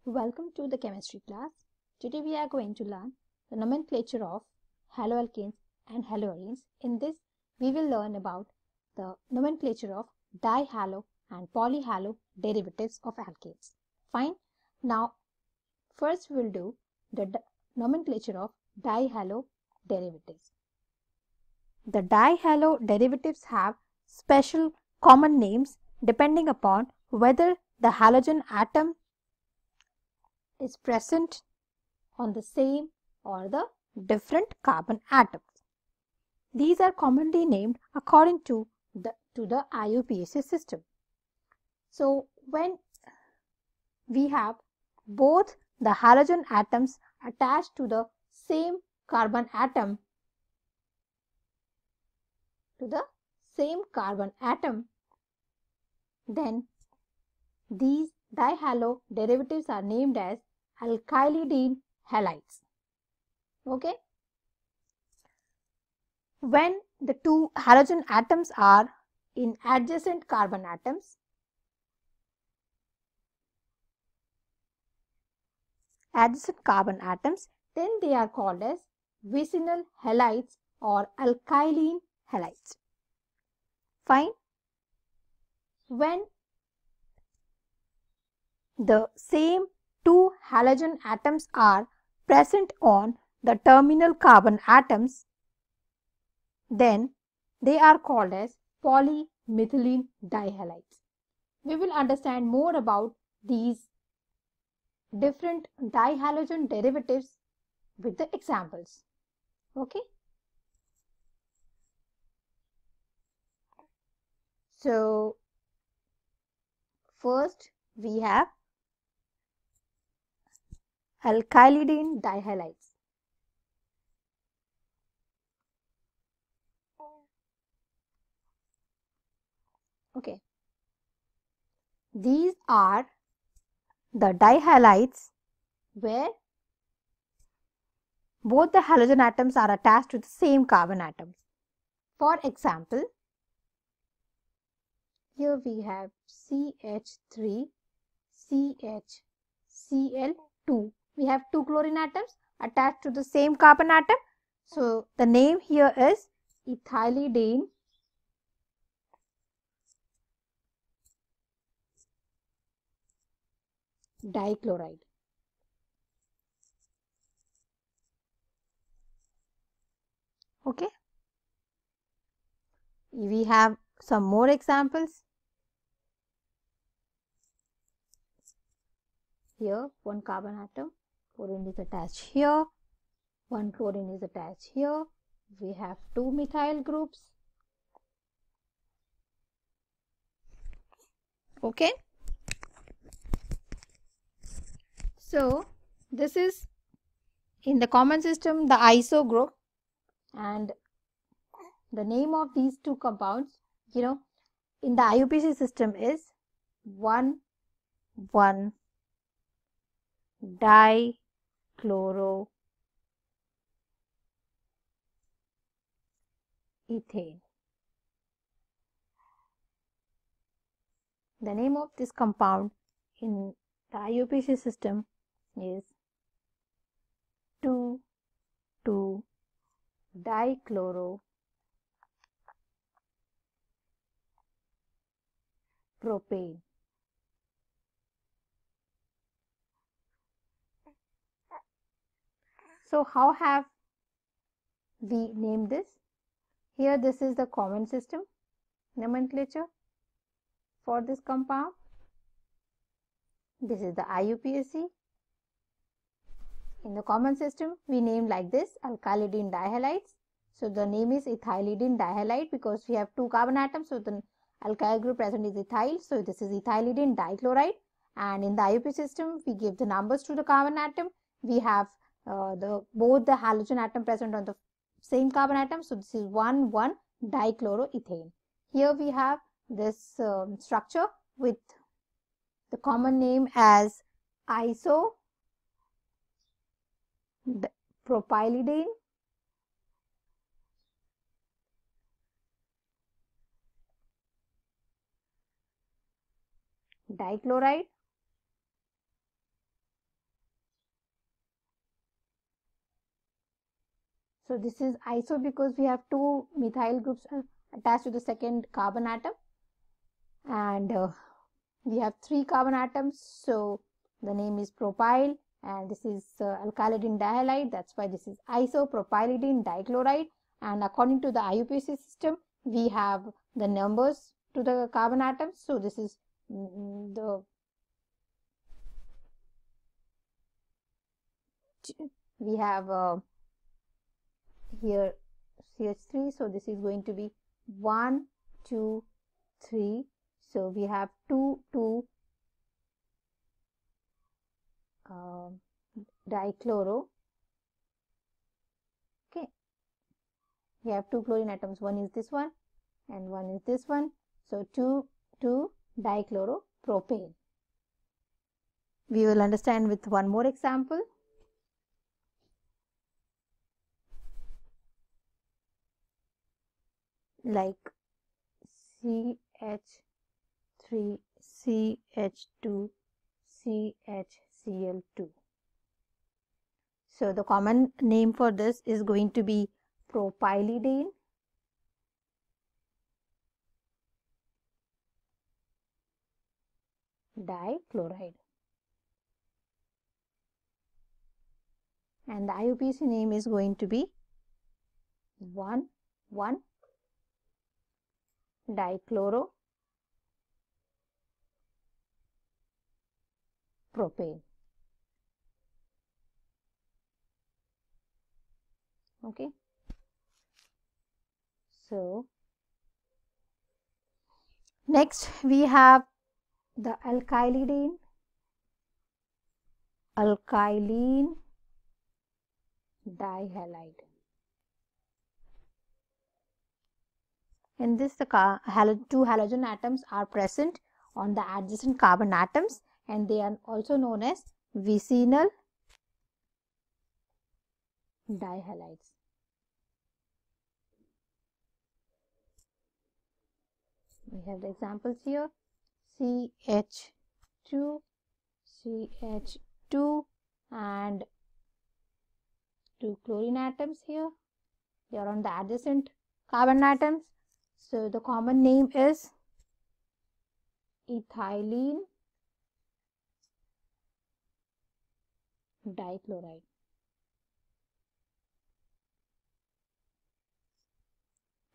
Welcome to the chemistry class. Today we are going to learn the nomenclature of haloalkanes and haloarenes. In this, we will learn about the nomenclature of dihalo and polyhalo derivatives of alkanes. Fine. Now, first we will do the nomenclature of dihalo derivatives. The dihalo derivatives have special common names depending upon whether the halogen atom is present on the same or the different carbon atoms. These are commonly named according to the IUPAC system. So, when we have both the halogen atoms attached to the same carbon atom, then these dihalo derivatives are named as alkylidene halides. Okay. When the two halogen atoms are in adjacent carbon atoms, then they are called as vicinal halides or alkylene halides. Fine. When the same two halogen atoms are present on the terminal carbon atoms, then they are called as polymethylene dihalides. We will understand more about these different dihalogen derivatives with the examples. Okay. So, first we have alkylidene dihalides. Okay. These are the dihalides where both the halogen atoms are attached to the same carbon atoms. For example, here we have CH3, CHCl2. We have two chlorine atoms attached to the same carbon atom. So, the name here is ethylidene dichloride. Okay. We have some more examples. Here, one carbon atom, chlorine is attached here, one chlorine is attached here. We have two methyl groups. Okay. So, this is in the common system the iso group, and the name of these two compounds, in the IUPAC system is 1,1-dichloroethane. The name of this compound in the IUPAC system is 2,2-dichloropropane. So, how have we named this? Here, this is the common system nomenclature for this compound. This is the IUPAC. In the common system, we name like this alkylidene dihalides. So, the name is ethylidene dihalide because we have two carbon atoms. So, the alkyl group present is ethyl. So, this is ethylidene dichloride. And in the IUPAC system, we give the numbers to the carbon atom. We have both the halogen atom present on the same carbon atom. So, this is 1,1-dichloroethane. Here we have this structure with the common name as isopropylidene dichloride So this is iso because we have two methyl groups attached to the second carbon atom, and we have 3 carbon atoms, so the name is propyl, and this is alkylidene dihalide. That's why this is isopropylidene dichloride. And according to the IUPAC system, we have the numbers to the carbon atoms. So this is we have here CH3, so this is going to be 1, 2, 3. So we have 2 dichloro. Okay, we have 2 chlorine atoms. One is this one and one is this one. So 2 dichloropropane. We will understand with one more example. Like CH3, CH2, CHCl2. So the common name for this is going to be propylidene dichloride, and the IUPAC name is going to be 1,1-dichloropropane. Okay, so next we have the alkylene dihalide. In this, the two halogen atoms are present on the adjacent carbon atoms, and they are also known as vicinal dihalides. We have the examples here: CH2, CH2, and 2 chlorine atoms here. They are on the adjacent carbon atoms. So the common name is ethylene dichloride.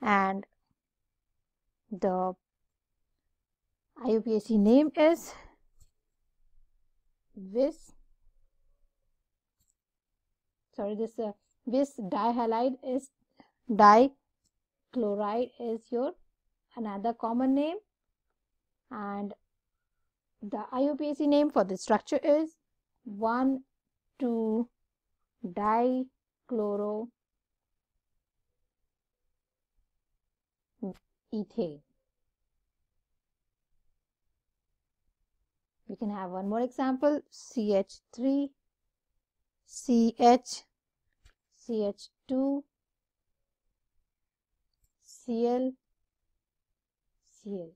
And the IUPAC name is vis dihalide is dichloride is your another common name, and the IUPAC name for the structure is 1,2-dichloroethane. We can have one more example: CH3, CH, CH2, Cl, Cl.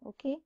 Okay.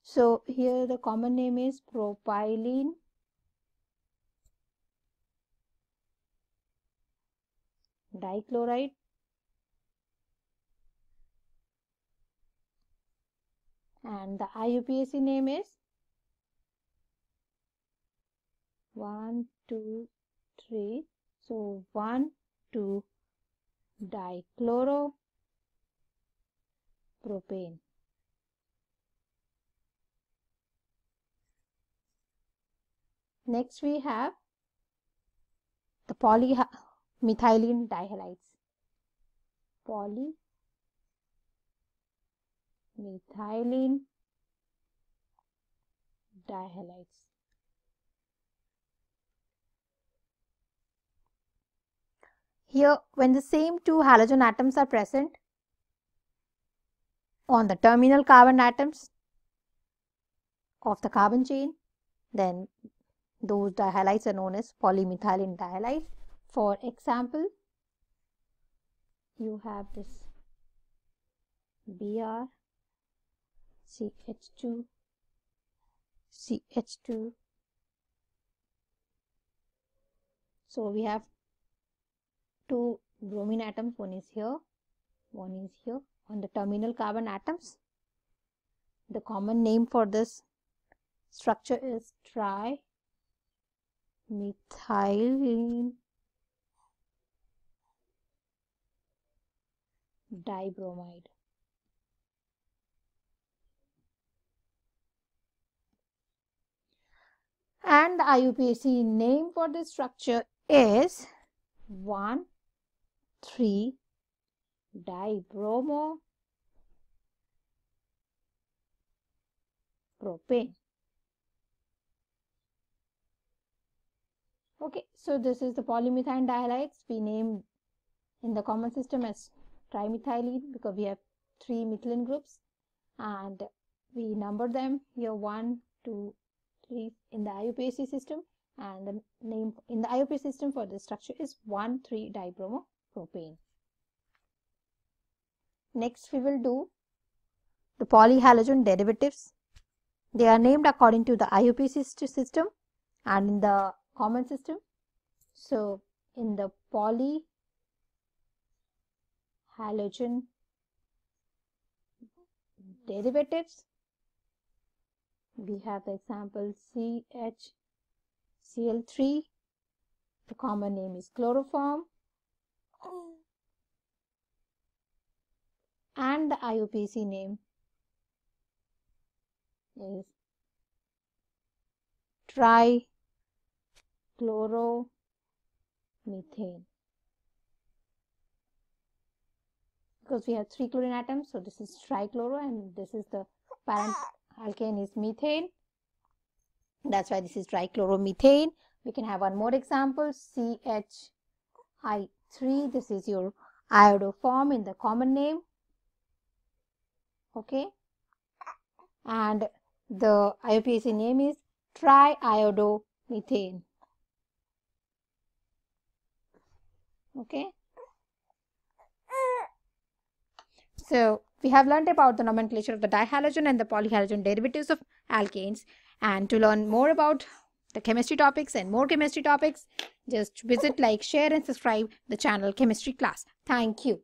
So here the common name is propylene dichloride, and the IUPAC name is 1, 2, 3. So 1,2-dichloro-propane. Next we have the polymethylene dihalides. Polymethylene dihalides. Here, when the same 2 halogen atoms are present on the terminal carbon atoms of the carbon chain, then those dihalides are known as polymethylene dihalides. For example, you have this Br, CH2, CH2. So we have two bromine atoms, one is here, one is here on the terminal carbon atoms. The common name for this structure is trimethylene dibromide. And the IUPAC name for this structure is 1,3-dibromopropane. Okay, so this is the polymethane dihalides. We name in the common system as trimethylene because we have 3 methylene groups, and we number them here 1, 2, 3 in the IUPAC system, and the name in the IUPAC system for this structure is 1,3-dibromopropane. Next we will do the polyhalogen derivatives. They are named according to the IUPAC system and in the common system. So in the polyhalogen derivatives, we have the example CHCl3. The common name is chloroform, and the IUPAC name is trichloromethane. Because we have 3 chlorine atoms, so this is trichloro, and this is the parent alkane is methane. That's why this is trichloromethane. We can have one more example, CHI3. This is your iodoform in the common name. Okay, and the IUPAC name is triiodomethane. Okay, so we have learned about the nomenclature of the dihalogen and the polyhalogen derivatives of alkanes. And to learn more about the chemistry topics and more chemistry topics, just visit, like, share and subscribe the channel Chemistry Class. Thank you.